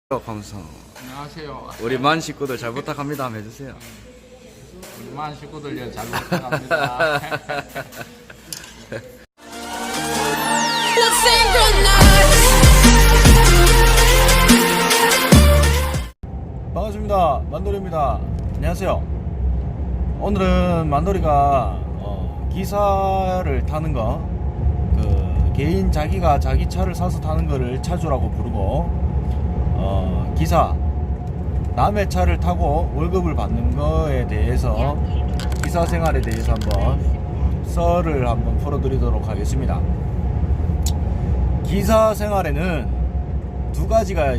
감사. 안녕하세요. 우리 만 식구들 잘 부탁합니다. 한번 해주세요. 우리 만 식구들 잘 부탁합니다. 반갑습니다. 만돌이입니다. 안녕하세요. 오늘은 만돌이가 기사를 타는 거, 개인 자기가 자기 차를 사서 타는 거를 차주라고 부르고, 기사, 남의 차를 타고 월급을 받는 거에 대해서, 기사 생활에 대해서 한번 썰을 한번 풀어드리도록 하겠습니다. 기사 생활에는 두 가지가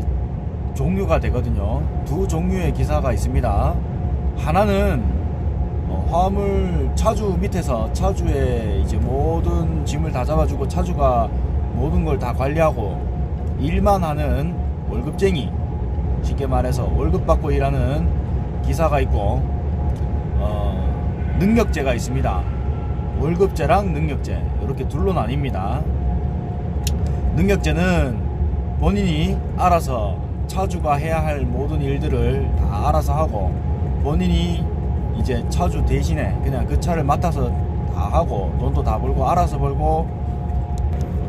종류가 되거든요. 두 종류의 기사가 있습니다. 하나는 화물 차주 밑에서 차주의 이제 모든 짐을 다 잡아주고 차주가 모든 걸 다 관리하고 일만 하는 월급쟁이, 쉽게 말해서 월급 받고 일하는 기사가 있고, 능력제가 있습니다. 월급제랑 능력제, 이렇게 둘로 나뉩니다. 능력제는 본인이 알아서 차주가 해야 할 모든 일들을 다 알아서 하고, 본인이 이제 차주 대신에 그냥 그 차를 맡아서 다 하고, 돈도 다 벌고 알아서 벌고,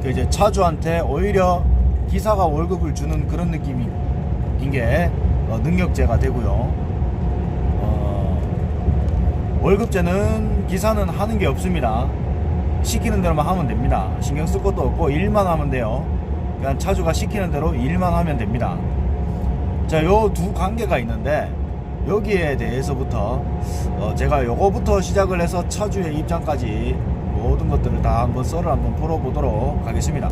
이제 차주한테 오히려 기사가 월급을 주는 그런 느낌인 게 능력제가 되고요. 월급제는 기사는 하는 게 없습니다. 시키는 대로만 하면 됩니다. 신경 쓸 것도 없고 일만 하면 돼요. 그냥 차주가 시키는 대로 일만 하면 됩니다. 자, 요 두 관계가 있는데, 여기에 대해서부터 제가 요거부터 시작을 해서 차주의 입장까지 모든 것들을 다 한번 썰을 한번 풀어보도록 하겠습니다.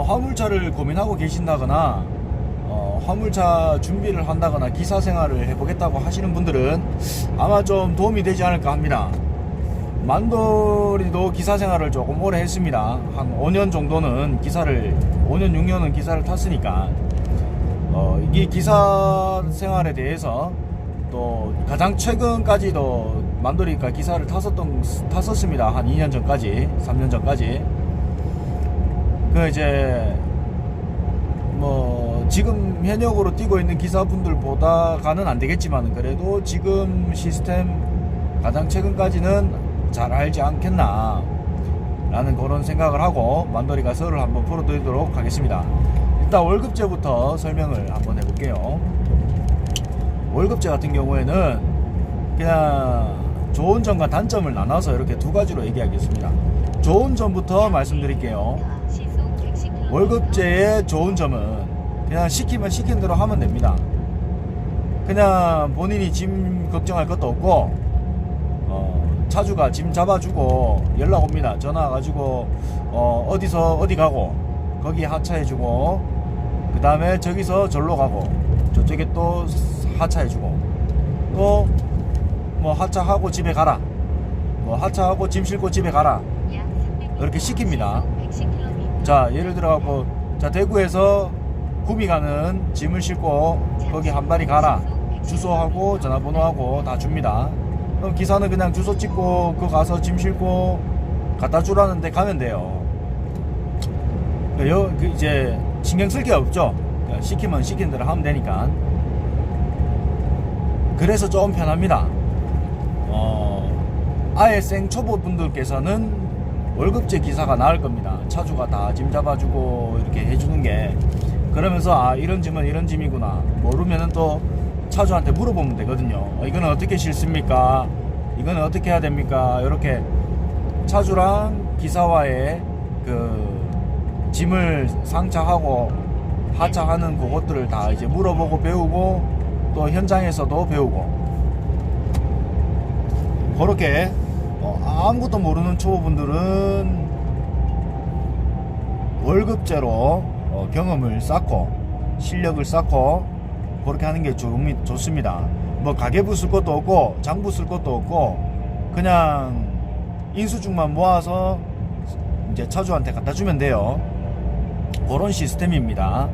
화물차를 고민하고 계신다거나 화물차 준비를 한다거나 기사 생활을 해보겠다고 하시는 분들은 아마 좀 도움이 되지 않을까 합니다. 만돌이도 기사 생활을 조금 오래 했습니다. 한 5년 정도는 5년 6년은 기사를 탔으니까 이 기사 생활에 대해서 또 가장 최근까지도 만돌이가 기사를 탔었습니다. 한 2년 전까지, 3년 전까지. 이제 지금 현역으로 뛰고 있는 기사분들보다가는 안 되겠지만, 그래도 지금 시스템 가장 최근까지는 잘 알지 않겠나 라는 그런 생각을 하고 만돌이가 썰을 한번 풀어드리도록 하겠습니다. 일단 월급제부터 설명을 한번 해볼게요. 월급제 같은 경우에는 그냥 좋은 점과 단점을 나눠서 이렇게 두 가지로 얘기하겠습니다. 좋은 점부터 말씀드릴게요. 월급제의 좋은 점은 그냥 시키면 시킨 대로 하면 됩니다. 그냥 본인이 짐 걱정할 것도 없고, 차주가 짐 잡아주고 연락 옵니다. 전화 와가지고 어디서 어디 가고 거기 하차해주고, 그 다음에 저기서 절로 가고 저쪽에 또 하차해주고, 또 뭐 하차하고 집에 가라, 뭐 하차하고 짐 싣고 집에 가라, 이렇게 시킵니다. 자, 예를 들어갖고, 자, 대구에서 구미 가는 짐을 싣고 거기 한 마리 가라, 주소하고 전화번호하고 다 줍니다. 그럼 기사는 그냥 주소 찍고 그 가서 짐 싣고 갖다 주라는데 가면 돼요. 이제 신경 쓸 게 없죠. 시키면 시킨 대로 하면 되니까. 그래서 좀 편합니다. 아예 생초보 분들께서는 월급제 기사가 나을 겁니다. 차주가 다 짐 잡아주고 이렇게 해주는 게, 그러면서 이런 짐은 이런 짐이구나, 모르면은 또 차주한테 물어보면 되거든요. 이거는 어떻게 싣습니까? 이거는 어떻게 해야 됩니까? 이렇게 차주랑 기사와의 짐을 상차하고 하차하는 그것들을 다 이제 물어보고 배우고, 또 현장에서도 배우고, 그렇게 아무것도 모르는 초보분들은 월급제로 경험을 쌓고 실력을 쌓고 그렇게 하는 게 좋습니다. 뭐 가계부 쓸 것도 없고 장부 쓸 것도 없고 그냥 인수증만 모아서 이제 차주한테 갖다 주면 돼요. 그런 시스템입니다.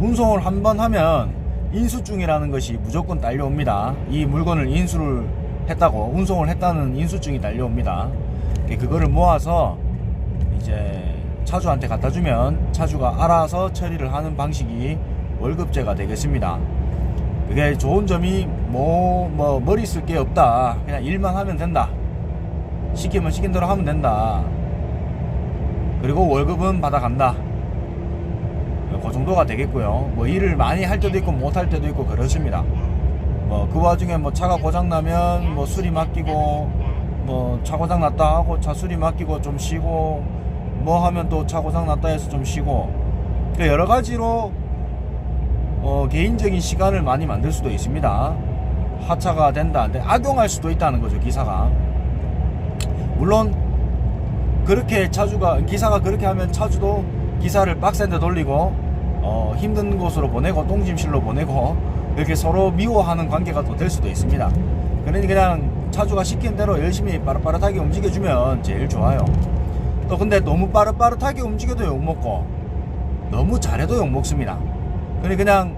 운송을 한번 하면 인수증이라는 것이 무조건 딸려옵니다. 이 물건을 인수를 했다고, 운송을 했다는 인수증이 달려옵니다. 그거를 모아서 이제 차주한테 갖다 주면 차주가 알아서 처리를 하는 방식이 월급제가 되겠습니다. 그게 좋은 점이 뭐 머리 쓸 게 없다. 그냥 일만 하면 된다. 시키면 시킨 대로 하면 된다. 그리고 월급은 받아간다. 그 정도가 되겠고요. 뭐 일을 많이 할 때도 있고 못 할 때도 있고 그렇습니다. 뭐 그 와중에 뭐 차가 고장 나면 뭐 수리 맡기고, 뭐 차 고장 났다 하고 차 수리 맡기고 좀 쉬고, 뭐 하면 또 차 고장 났다 해서 좀 쉬고, 여러 가지로 개인적인 시간을 많이 만들 수도 있습니다. 하차가 된다. 근데 악용할 수도 있다는 거죠, 기사가. 물론 그렇게 기사가 그렇게 하면 차주도 기사를 빡센데 돌리고 힘든 곳으로 보내고 똥짐실로 보내고 이렇게 서로 미워하는 관계가 또 될 수도 있습니다. 그러니 그냥 차주가 시킨 대로 열심히 빠릇빠릇하게 움직여주면 제일 좋아요. 또 근데 너무 빠릇빠릇하게 움직여도 욕먹고 너무 잘해도 욕먹습니다. 그러니 그냥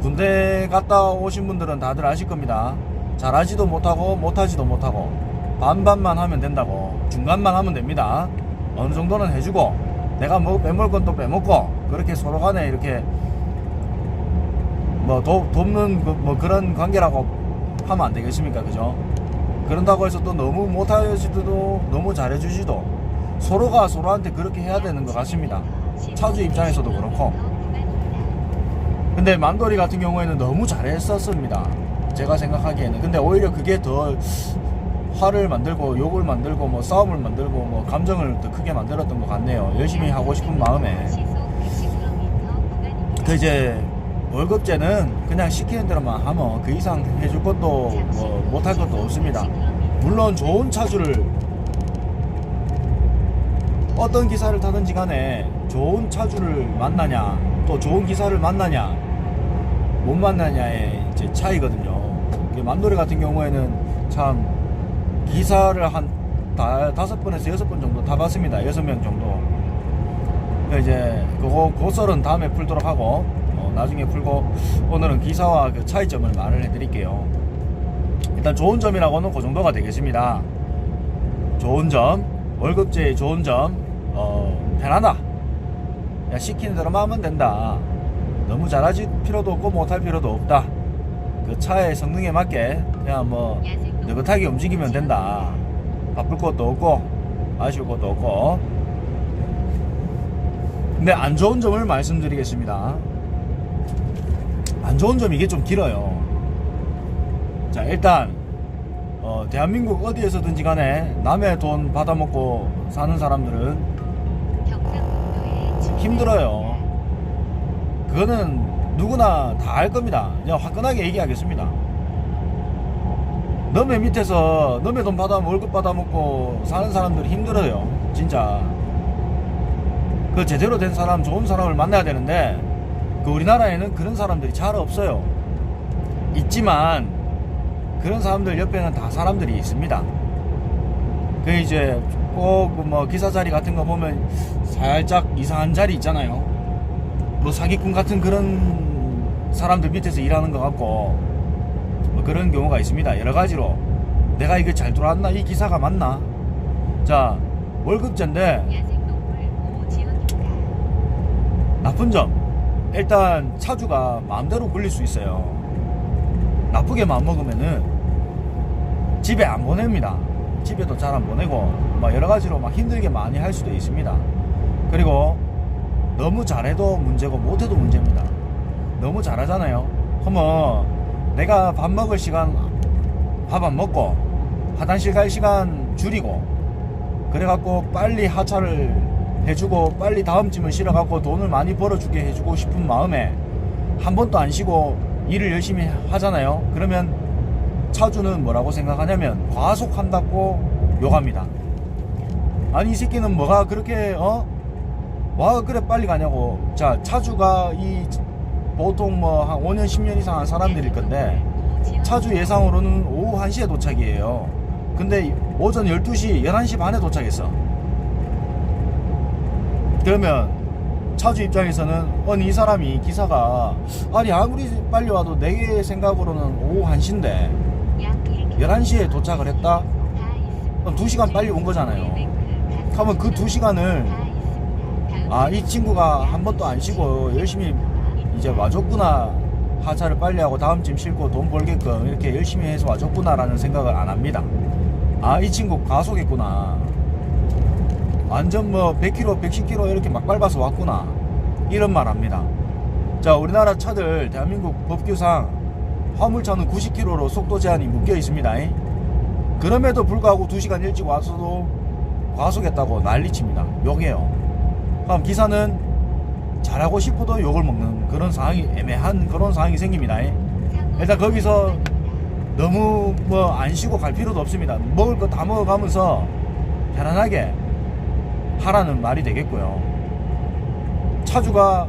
군대 갔다 오신 분들은 다들 아실 겁니다. 잘하지도 못하고 못하지도 못하고 반반만 하면 된다고. 중간만 하면 됩니다. 어느 정도는 해주고 내가 뭐 빼먹을 건 또 빼먹고, 그렇게 서로 간에 이렇게 뭐 돕는 뭐 그런 관계라고 하면 안 되겠습니까? 그죠? 그런다고 해서 또 너무 못하시도 너무 잘해주시도 서로가 서로한테 그렇게 해야 되는 것 같습니다. 차주 입장에서도 그렇고. 근데 만돌이 같은 경우에는 너무 잘했었습니다. 제가 생각하기에는. 근데 오히려 그게 더 화를 만들고 욕을 만들고 뭐 싸움을 만들고 뭐 감정을 더 크게 만들었던 것 같네요. 열심히 하고 싶은 마음에. 그 이제 월급제는 그냥 시키는 대로만 하면 그 이상 해줄 것도 뭐 못할 것도 없습니다. 물론 좋은 차주를, 어떤 기사를 타든지 간에 좋은 차주를 만나냐 또 좋은 기사를 만나냐 못 만나냐의 이제 차이거든요. 만돌이 같은 경우에는 참 기사를 한 5번에서 6번 정도 타봤습니다. 6명 정도. 이제 그 썰은 다음에 풀도록 하고 나중에 풀고, 오늘은 기사와 그 차이점을 말을 해드릴게요. 일단 좋은 점이라고는 그 정도가 되겠습니다. 좋은 점, 월급제의 좋은 점, 편하다. 그냥 시키는 대로만 하면 된다. 너무 잘하실 필요도 없고 못할 필요도 없다. 그 차의 성능에 맞게 그냥 뭐 느긋하게 움직이면 된다. 바쁠 것도 없고 아쉬울 것도 없고. 근데 안 좋은 점을 말씀드리겠습니다. 안 좋은 점, 이게 좀 길어요. 자, 일단 대한민국 어디에서든지 간에 남의 돈 받아먹고 사는 사람들은 힘들어요. 그거는 누구나 다 알 겁니다. 그냥 화끈하게 얘기하겠습니다. 너네 밑에서 너네 돈 월급 받아먹고 사는 사람들이 힘들어요. 진짜. 그 제대로 된 사람, 좋은 사람을 만나야 되는데 그 우리나라에는 그런 사람들이 잘 없어요. 있지만 그런 사람들 옆에는 다 사람들이 있습니다. 그 이제 꼭 뭐 기사 자리 같은 거 보면 살짝 이상한 자리 있잖아요. 뭐 사기꾼 같은 그런 사람들 밑에서 일하는 것 같고 뭐 그런 경우가 있습니다. 여러 가지로 내가 이게 잘 돌아왔나, 이 기사가 맞나. 자, 월급제인데 나쁜 점, 일단 차주가 마음대로 굴릴 수 있어요. 나쁘게 마음먹으면은 집에 안 보냅니다. 집에도 잘 안 보내고 막 여러 가지로 막 힘들게 많이 할 수도 있습니다. 그리고 너무 잘해도 문제고 못해도 문제입니다. 너무 잘하잖아요. 그러면 내가 밥 먹을 시간 밥 안 먹고 화장실 갈 시간 줄이고 그래갖고 빨리 하차를 해주고 빨리 다음 짐을 실어갖고 돈을 많이 벌어주게 해주고 싶은 마음에 한 번도 안 쉬고 일을 열심히 하잖아요. 그러면 차주는 뭐라고 생각하냐면 과속한다고 욕합니다. 아니 이 새끼는 뭐가 그렇게 와 그래 빨리 가냐고. 자, 차주가 이 보통 뭐 한 5년 10년 이상 한 사람들일 건데 차주 예상으로는 오후 1시에 도착이에요. 근데 오전 12시 11시 반에 도착했어. 그러면 차주 입장에서는 이 사람이 기사가 아니 아무리 빨리 와도 내 생각으로는 오후 1시인데 11시에 도착을 했다? 그럼 2시간 빨리 온 거잖아요. 그러면 그 2시간을 아, 이 친구가 한 번도 안 쉬고 열심히 이제 와줬구나, 하차를 빨리 하고 다음 짐 싣고 돈 벌게끔 이렇게 열심히 해서 와줬구나 라는 생각을 안 합니다. 아, 이 친구 과속했구나, 완전 뭐 100km 110km 이렇게 막 밟아서 왔구나, 이런 말 합니다. 자, 우리나라 차들 대한민국 법규상 화물차는 90km로 속도 제한이 묶여 있습니다. 그럼에도 불구하고 2시간 일찍 와서도 과속했다고 난리칩니다. 욕해요. 그럼 기사는 잘하고 싶어도 욕을 먹는 그런 상황이, 애매한 그런 상황이 생깁니다. 일단 거기서 너무 뭐 안 쉬고 갈 필요도 없습니다. 먹을 거 다 먹어가면서 편안하게 하라는 말이 되겠고요. 차주가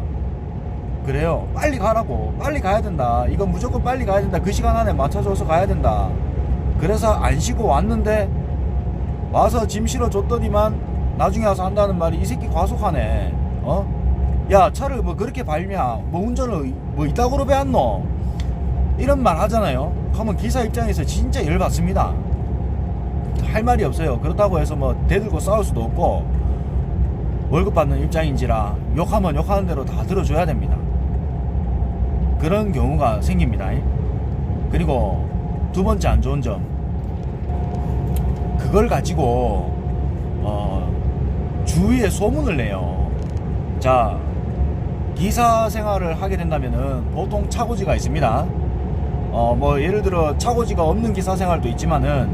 그래요, 빨리 가라고, 빨리 가야 된다, 이건 무조건 빨리 가야 된다, 그 시간 안에 맞춰줘서 가야 된다, 그래서 안 쉬고 왔는데 와서 짐 실어줬더니만 나중에 와서 한다는 말이, 이 새끼 과속하네. 야, 차를 뭐 그렇게 밟냐, 뭐 운전을 뭐 이따구로 배웠노, 이런 말 하잖아요. 그러면 기사 입장에서 진짜 열받습니다. 할 말이 없어요. 그렇다고 해서 뭐 대들고 싸울 수도 없고, 월급 받는 입장인지라 욕하면 욕하는 대로 다 들어줘야 됩니다. 그런 경우가 생깁니다. 그리고 두 번째 안 좋은 점, 그걸 가지고 주위에 소문을 내요. 자, 기사 생활을 하게 된다면은 보통 차고지가 있습니다. 뭐 예를 들어 차고지가 없는 기사 생활도 있지만은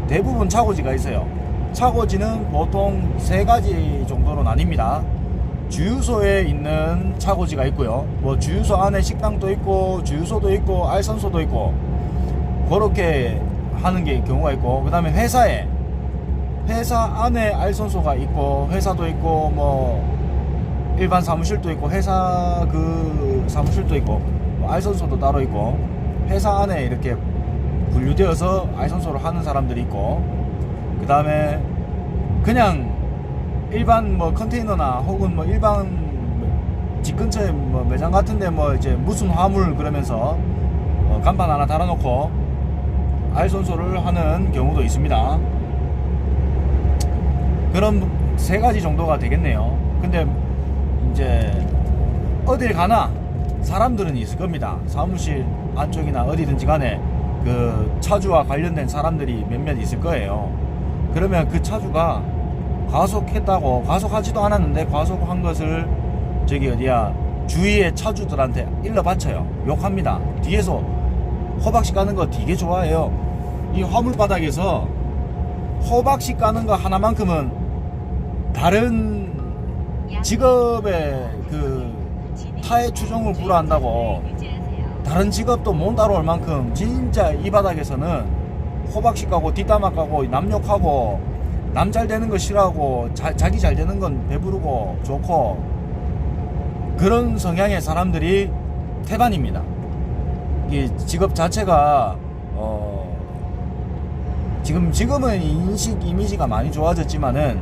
대부분 차고지가 있어요. 차고지는 보통 3가지 정도로 나뉩니다. 주유소에 있는 차고지가 있고요, 뭐 주유소 안에 식당도 있고 주유소도 있고 알선소도 있고 그렇게 하는 게 경우가 있고, 그 다음에 회사 안에 알선소가 있고 회사도 있고, 뭐 일반 사무실도 있고 회사 그 사무실도 있고, 뭐 알선소도 따로 있고, 회사 안에 이렇게 분류되어서 알선소를 하는 사람들이 있고, 그 다음에 그냥 일반 뭐 컨테이너나 혹은 뭐 일반 집 근처에 뭐 매장 같은데 뭐 이제 무슨 화물 그러면서 간판 하나 달아놓고 알선소를 하는 경우도 있습니다. 그런 3가지 정도가 되겠네요. 근데 이제 어딜 가나 사람들은 있을 겁니다. 사무실 안쪽이나 어디든지 간에 그 차주와 관련된 사람들이 몇몇 있을 거예요. 그러면 그 차주가 과속했다고, 과속하지도 않았는데 과속한 것을 저기 어디야 주위의 차주들한테 일러 바쳐요. 욕합니다. 뒤에서 호박씨 까는 거 되게 좋아해요. 이 화물바닥에서 호박씨 까는 거 하나만큼은 다른 직업의 그 타의 추종을 불허한다고 다른 직업도 못 따라올 만큼 진짜 이 바닥에서는 호박씨 까고 뒷담화 까고 남 욕하고 남 잘 되는 거 싫어하고 자기 잘 되는 건 배부르고 좋고, 그런 성향의 사람들이 태반입니다. 이 직업 자체가 지금은 인식 이미지가 많이 좋아졌지만은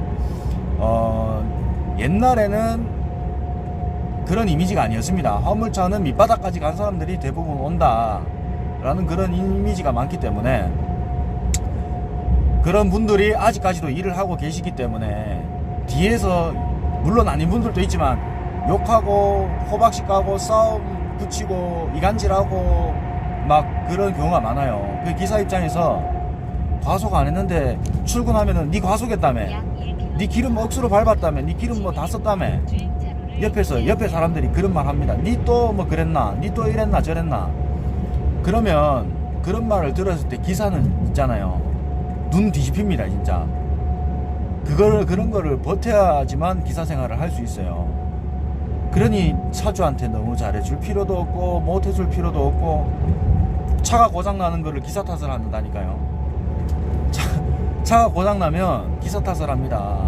옛날에는 그런 이미지가 아니었습니다. 화물차는 밑바닥까지 간 사람들이 대부분 온다 라는 그런 이미지가 많기 때문에, 그런 분들이 아직까지도 일을 하고 계시기 때문에 뒤에서 물론 아닌 분들도 있지만 욕하고 호박씨 까고 싸움 붙이고 이간질하고 막 그런 경우가 많아요. 그 기사 입장에서 과속 안 했는데 출근하면은 니 과속했다며, 니 기름 억수로 밟았다며, 니 기름 뭐 다 썼다며, 옆에 사람들이 그런 말 합니다. 니 또 뭐 그랬나, 니 또 이랬나 저랬나. 그러면 그런 말을 들었을 때 기사는 있잖아요, 눈 뒤집힙니다 진짜. 그런 거를 버텨야지만 기사 생활을 할 수 있어요. 그러니 차주한테 너무 잘해줄 필요도 없고 못해줄 필요도 없고, 차가 고장나는 거를 기사 탓을 한다니까요. 차가 고장나면 기사 탓을 합니다.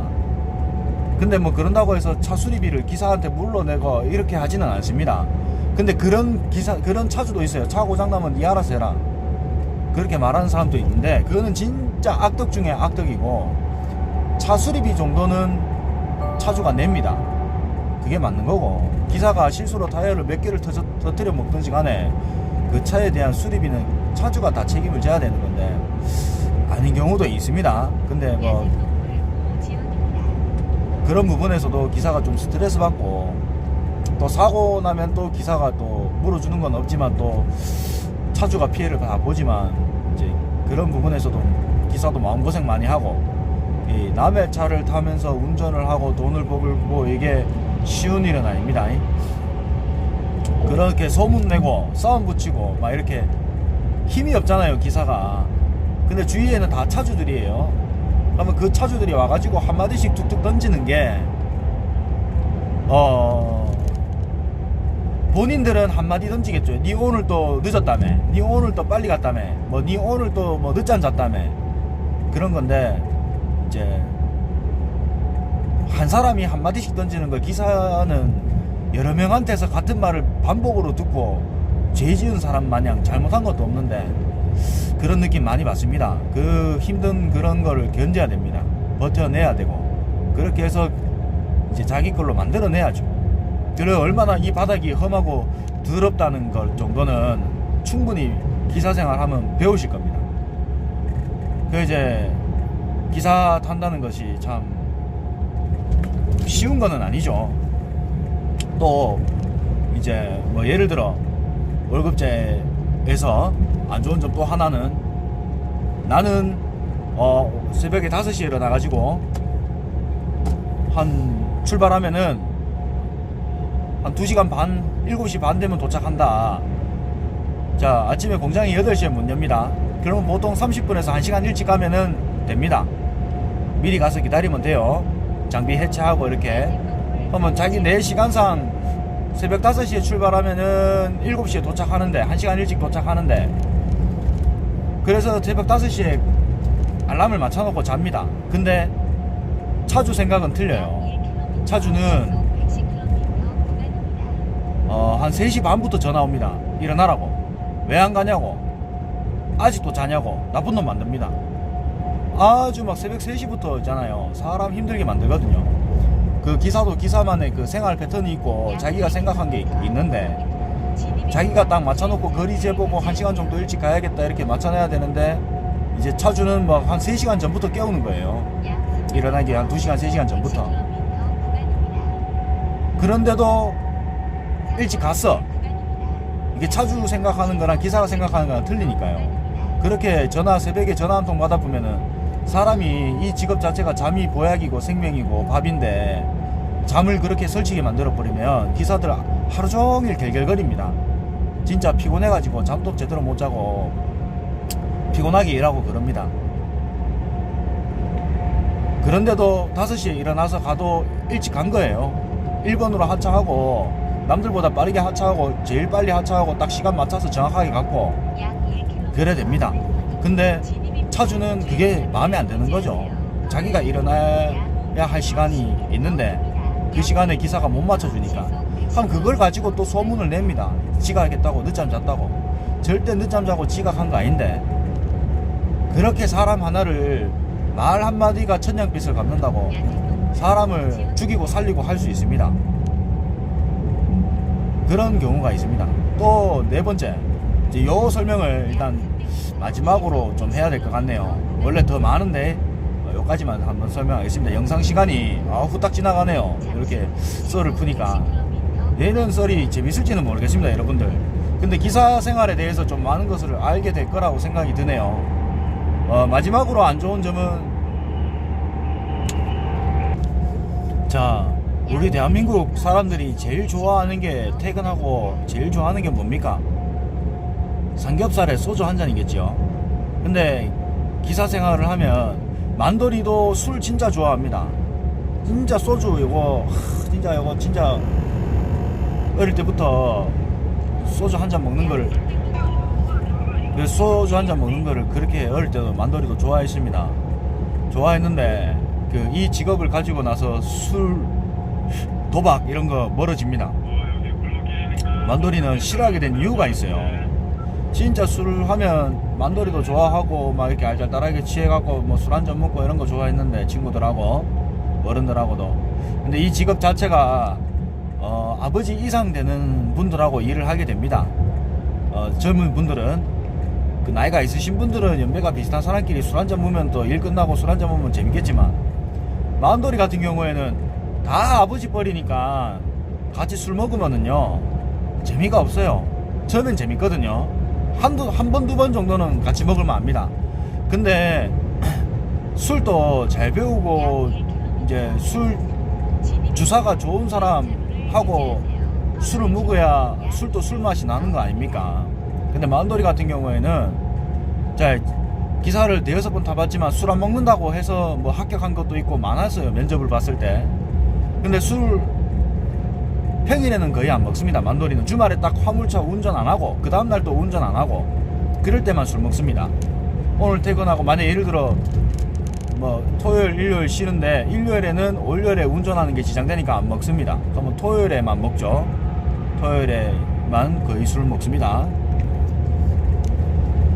근데 뭐 그런다고 해서 차 수리비를 기사한테 물러내고 이렇게 하지는 않습니다. 근데 그런 차주도 있어요. 차 고장나면 니 알아서 해라, 그렇게 말하는 사람도 있는데, 그거는 진짜 악덕 중에 악덕이고, 차 수리비 정도는 차주가 냅니다. 그게 맞는 거고, 기사가 실수로 타이어를 몇 개를 터뜨려 먹든지 간에 그 차에 대한 수리비는 차주가 다 책임을 져야 되는 건데, 아닌 경우도 있습니다. 근데 뭐 그런 부분에서도 기사가 좀 스트레스 받고, 또 사고 나면 또 기사가 또 물어주는 건 없지만 또 차주가 피해를 다 보지만, 이제 그런 부분에서도 기사도 마음고생 많이 하고, 이 남의 차를 타면서 운전을 하고 돈을 벌고 이게 쉬운 일은 아닙니다. 그렇게 소문내고 싸움 붙이고 막 이렇게 힘이 없잖아요, 기사가. 근데 주위에는 다 차주들이에요. 그러면 그 차주들이 와가지고 한마디씩 툭툭 던지는 게 본인들은 한마디 던지겠죠. 니 오늘 또 늦었다며, 니 오늘 또 빨리 갔다며, 뭐 니 오늘 또 뭐 늦잠 잤다며, 그런 건데, 이제 한 사람이 한마디씩 던지는 걸 기사는 여러 명한테서 같은 말을 반복으로 듣고 죄 지은 사람 마냥 잘못한 것도 없는데 그런 느낌 많이 받습니다. 그 힘든 그런 거를 견뎌야 됩니다. 버텨내야 되고, 그렇게 해서 이제 자기 걸로 만들어내야죠. 그리고 얼마나 이 바닥이 험하고 더럽다는 걸 정도는 충분히 기사 생활하면 배우실 겁니다. 그 이제 기사 탄다는 것이 참 쉬운 거는 아니죠. 또 이제 뭐 예를 들어 월급제에서 안 좋은 점 또 하나는, 나는 새벽에 5시에 일어나가지고 한 출발하면은 한 2시간 반, 7시 반 되면 도착한다. 자, 아침에 공장이 8시에 문 엽니다. 그러면 보통 30분에서 1시간 일찍 가면은 됩니다. 미리 가서 기다리면 돼요. 장비 해체하고 이렇게. 그러면 자기 내 시간상 새벽 5시에 출발하면은 7시에 도착하는데, 1시간 일찍 도착하는데, 그래서 새벽 5시에 알람을 맞춰놓고 잡니다. 근데 차주 생각은 틀려요. 차주는 한 3시 반부터 전화 옵니다. 일어나라고. 왜 안 가냐고. 아직도 자냐고. 나쁜 놈 만듭니다. 아주 막 새벽 3시부터 있잖아요. 사람 힘들게 만들거든요. 그 기사도 기사만의 그 생활 패턴이 있고 자기가 생각한 게 있는데, 자기가 딱 맞춰놓고 거리 재보고 1시간 정도 일찍 가야겠다 이렇게 맞춰놔야 되는데, 이제 차주는 막 한 3시간 전부터 깨우는 거예요. 일어나기 한 2시간 3시간 전부터. 그런데도 일찍 갔어. 이게 차주 생각하는 거랑 기사가 생각하는 거랑 틀리니까요. 그렇게 새벽에 전화 한 통 받아보면은, 사람이 이 직업 자체가 잠이 보약이고 생명이고 밥인데 잠을 그렇게 설치게 만들어버리면 기사들 하루 종일 결결거립니다. 진짜 피곤해가지고 잠도 제대로 못 자고 피곤하게 일하고 그럽니다. 그런데도 5시에 일어나서 가도 일찍 간 거예요. 1번으로 하차하고, 남들보다 빠르게 하차하고 제일 빨리 하차하고 딱 시간 맞춰서 정확하게 갔고 그래야 됩니다. 근데 차주는 그게 마음에 안 드는 거죠. 자기가 일어나야 할 시간이 있는데 그 시간에 기사가 못 맞춰주니까. 그럼 그걸 가지고 또 소문을 냅니다. 지각했다고, 늦잠 잤다고. 절대 늦잠 자고 지각한 거 아닌데, 그렇게 사람 하나를 말 한마디가 천냥빚을 갚는다고 사람을 죽이고 살리고 할 수 있습니다. 그런 경우가 있습니다. 또 4번째, 이제 요 설명을 일단 마지막으로 좀 해야 될 것 같네요. 원래 더 많은데 요까지만 한번 설명하겠습니다. 영상 시간이 후딱 지나가네요. 이렇게 썰을 푸니까. 얘는 썰이 재밌을지는 모르겠습니다, 여러분들. 근데 기사 생활에 대해서 좀 많은 것을 알게 될 거라고 생각이 드네요. 마지막으로 안 좋은 점은, 자, 우리 대한민국 사람들이 제일 좋아하는 게, 퇴근하고 제일 좋아하는 게 뭡니까? 삼겹살에 소주 한 잔이겠죠. 근데 기사 생활을 하면 만돌이도 술 진짜 좋아합니다. 진짜 소주 이거 진짜 어릴 때부터 소주 한 잔 먹는 거를, 그렇게 어릴 때도 만돌이도 좋아했습니다. 좋아했는데 이 직업을 가지고 나서 술, 도박 이런 거 멀어집니다. 만돌이는 싫어하게 된 이유가 있어요. 진짜 술을 하면 만돌이도 좋아하고 막 이렇게 알잘딸하게 취해갖고 뭐 술 한잔 먹고 이런 거 좋아했는데, 친구들하고 어른들하고도. 근데 이 직업 자체가 아버지 이상 되는 분들하고 일을 하게 됩니다. 젊은 분들은, 그 나이가 있으신 분들은 연배가 비슷한 사람끼리 술 한잔 먹으면 또 일 끝나고 술 한잔 먹으면 재밌겠지만, 만돌이 같은 경우에는 다 아버지 뻘이니까 같이 술 먹으면은요 재미가 없어요. 처음엔 재밌거든요. 한 번, 두 번 정도는 같이 먹을만 합니다. 근데 술도 잘 배우고 이제 술 주사가 좋은 사람하고 술을 먹어야 술도 술 맛이 나는 거 아닙니까? 근데 만돌이 같은 경우에는 자 기사를 대여섯 번 타봤지만 술 안 먹는다고 해서 뭐 합격한 것도 있고 많았어요. 면접을 봤을 때. 근데 술 평일에는 거의 안 먹습니다. 만돌이는 주말에 딱 화물차 운전 안 하고 그 다음날 또 운전 안 하고 그럴 때만 술 먹습니다. 오늘 퇴근하고 만약 예를 들어 뭐 토요일 일요일 쉬는데 일요일에는 월요일에 운전하는 게 지장되니까 안 먹습니다. 그러면 토요일에만 먹죠. 토요일에만 거의 술을 먹습니다.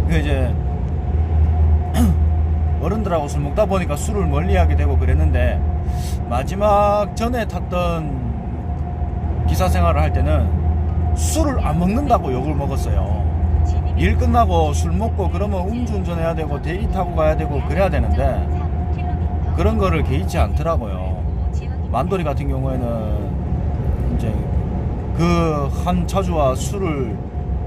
그 이제 어른들하고 술 먹다 보니까 술을 멀리하게 되고 그랬는데 마지막 전에 탔던 기사 생활을 할 때는 술을 안 먹는다고 욕을 먹었어요. 일 끝나고 술 먹고 그러면 음주운전 해야 되고 대리 타고 가야 되고 그래야 되는데 그런 거를 개의치 않더라고요. 만돌이 같은 경우에는 이제 그 한 차주와 술을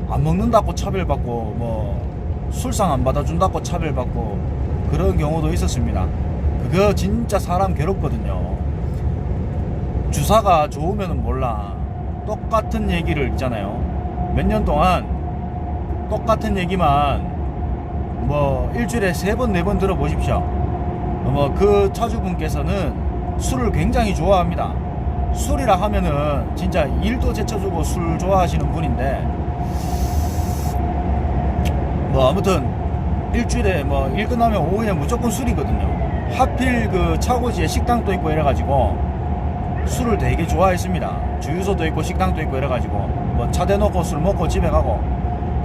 안 먹는다고 차별받고 뭐 술상 안 받아준다고 차별받고 그런 경우도 있었습니다. 그거 진짜 사람 괴롭거든요. 주사가 좋으면 몰라. 똑같은 얘기를 있잖아요. 몇 년 동안 똑같은 얘기만 뭐 일주일에 3번 4번 들어보십시오. 뭐 그 차주분께서는 술을 굉장히 좋아합니다. 술이라 하면은 진짜 일도 제쳐주고 술 좋아하시는 분인데 뭐 아무튼 일주일에 뭐 일 끝나면 오후에 무조건 술이거든요. 하필 그 차고지에 식당도 있고 이래가지고 술을 되게 좋아했습니다. 주유소도 있고 식당도 있고 이래가지고 뭐 차 대놓고 술 먹고 집에 가고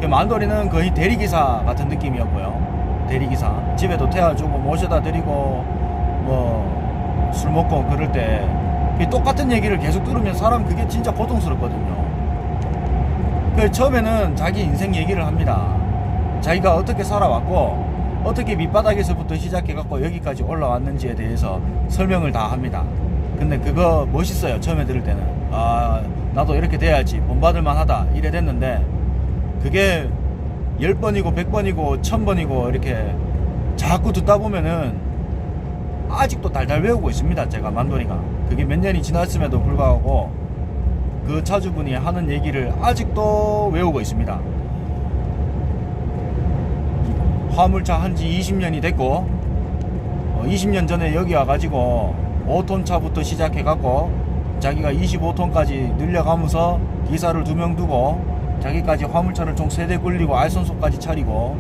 만돌이는 거의 대리기사 같은 느낌이었고요. 대리기사 집에도 태워주고 모셔다 드리고 뭐 술 먹고 그럴 때 똑같은 얘기를 계속 들으면 사람 그게 진짜 고통스럽거든요. 그 처음에는 자기 인생 얘기를 합니다. 자기가 어떻게 살아왔고 어떻게 밑바닥에서부터 시작해갖고 여기까지 올라왔는지에 대해서 설명을 다 합니다. 근데 그거 멋있어요. 처음에 들을 때는 아 나도 이렇게 돼야지 본받을만 하다 이래 됐는데 그게 10번이고 100번이고 1000번이고 이렇게 자꾸 듣다 보면은 아직도 달달 외우고 있습니다. 제가 만돌이가 그게 몇 년이 지났음에도 불구하고 그 차주분이 하는 얘기를 아직도 외우고 있습니다. 화물차 한지 20년이 됐고 20년 전에 여기 와가지고 5톤 차부터 시작해갖고 자기가 25톤까지 늘려가면서 기사를 2명 두고 자기까지 화물차를 총 3대 굴리고 알선소까지 차리고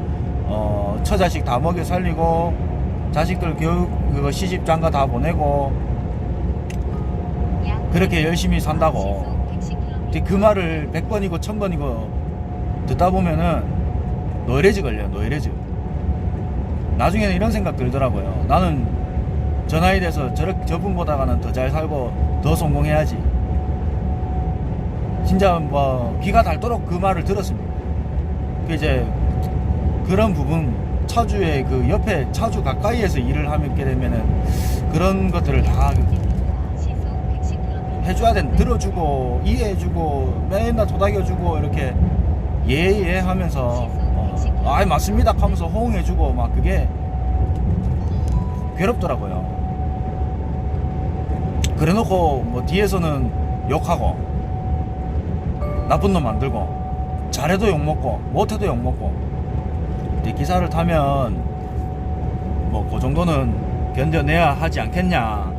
처자식 다 먹여 살리고 자식들 교육 그거 시집 장가 다 보내고 그렇게 열심히 산다고 그 말을 100번이고 1000번이고 듣다 보면은 노이레즈 걸려요. 노이레즈. 나중에는 이런 생각 들더라고요. 나는 저 나이 돼서 저분보다가는 더 잘 살고 더 성공해야지. 진짜 뭐 귀가 닳도록 그 말을 들었습니다. 그 이제 그런 부분 차주의 그 옆에 차주 가까이에서 일을 하게 되면은 그런 것들을 다 해줘야 들어주고 이해해주고 맨날 도닥여주고 이렇게 예예 하면서 아이 맞습니다 하면서 호응해주고 막 그게 괴롭더라고요. 그래놓고 뭐 뒤에서는 욕하고 나쁜 놈 만들고 잘해도 욕먹고 못해도 욕먹고 기사를 타면 뭐 그 정도는 견뎌내야 하지 않겠냐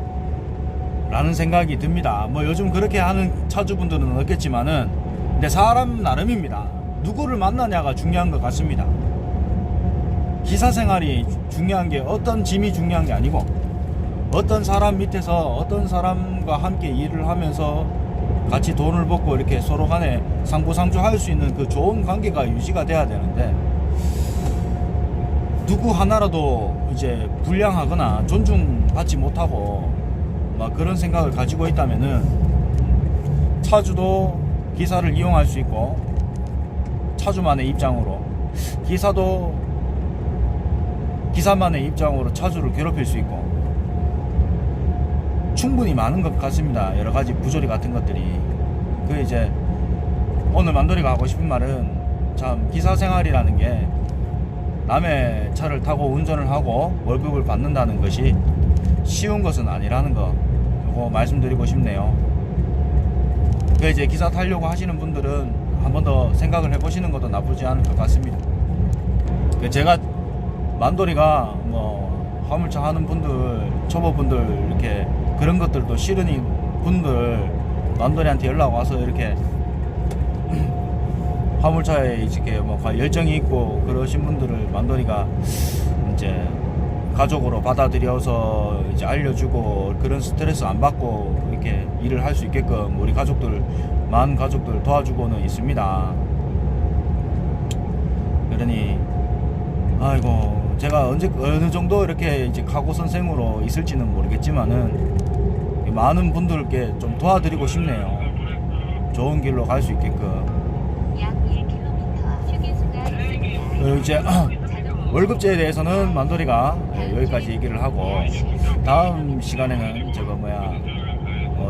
라는 생각이 듭니다. 뭐 요즘 그렇게 하는 차주분들은 없겠지만은 근데 사람 나름입니다. 누구를 만나냐가 중요한 것 같습니다. 기사 생활이 중요한 게 어떤 짐이 중요한 게 아니고 어떤 사람 밑에서 어떤 사람과 함께 일을 하면서 같이 돈을 벌고 이렇게 서로 간에 상부상조 할 수 있는 그 좋은 관계가 유지가 돼야 되는데 누구 하나라도 이제 불량하거나 존중받지 못하고 막 그런 생각을 가지고 있다면은 차주도 기사를 이용할 수 있고 차주만의 입장으로 기사도 기사만의 입장으로 차주를 괴롭힐 수 있고 충분히 많은 것 같습니다. 여러 가지 부조리 같은 것들이. 그 이제 오늘 만돌이가 하고 싶은 말은 참 기사 생활이라는 게 남의 차를 타고 운전을 하고 월급을 받는다는 것이 쉬운 것은 아니라는 거 이거 말씀드리고 싶네요. 그 이제 기사 타려고 하시는 분들은 한 번 더 생각을 해보시는 것도 나쁘지 않을 것 같습니다. 그 제가 만돌이가 뭐 화물차 하는 분들, 초보분들 이렇게 그런 것들도 싫으니 분들 만돌이한테 연락 와서 이렇게 화물차에 이렇게 뭐 열정이 있고 그러신 분들을 만돌이가 이제 가족으로 받아들여서 이제 알려주고 그런 스트레스 안 받고 이렇게 일을 할 수 있게끔 우리 가족들, 많은 가족들 도와주고는 있습니다. 그러니 아이고 제가 언제 어느 정도 이렇게 이제 각오 선생으로 있을지는 모르겠지만은 많은 분들께 좀 도와드리고 싶네요. 좋은 길로 갈 수 있게끔. 약 1km 휴게소가 있습니다. 이제 월급제에 대해서는 만돌이가 여기까지 얘기를 하고 다음 시간에는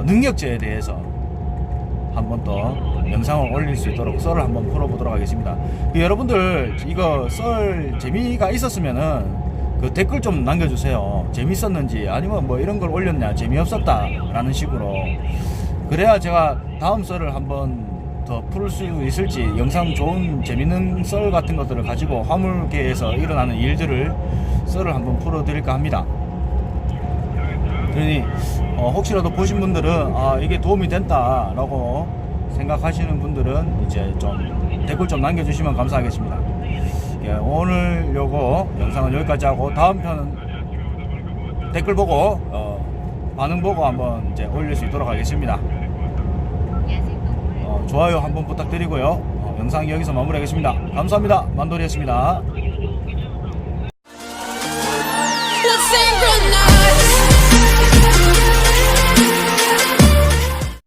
능력제에 대해서 한 번 더 영상을 올릴 수 있도록 썰을 한번 풀어보도록 하겠습니다. 여러분들 이거 썰 재미가 있었으면은 그 댓글 좀 남겨주세요. 재밌었는지 아니면 뭐 이런 걸 올렸냐 재미없었다 라는 식으로. 그래야 제가 다음 썰을 한번 더 풀 수 있을지, 영상 좋은 재밌는 썰 같은 것들을 가지고 화물계에서 일어나는 일들을 썰을 한번 풀어드릴까 합니다. 그러니 혹시라도 보신 분들은 이게 도움이 된다 라고 생각하시는 분들은 이제 좀 댓글 좀 남겨주시면 감사하겠습니다. 예, 오늘 요거 영상은 여기까지 하고 다음 편은 댓글 보고 반응 보고 한번 이제 올릴 수 있도록 하겠습니다. 좋아요 한번 부탁드리고요. 영상 여기서 마무리하겠습니다. 감사합니다. 만돌이였습니다. Let's sing right now.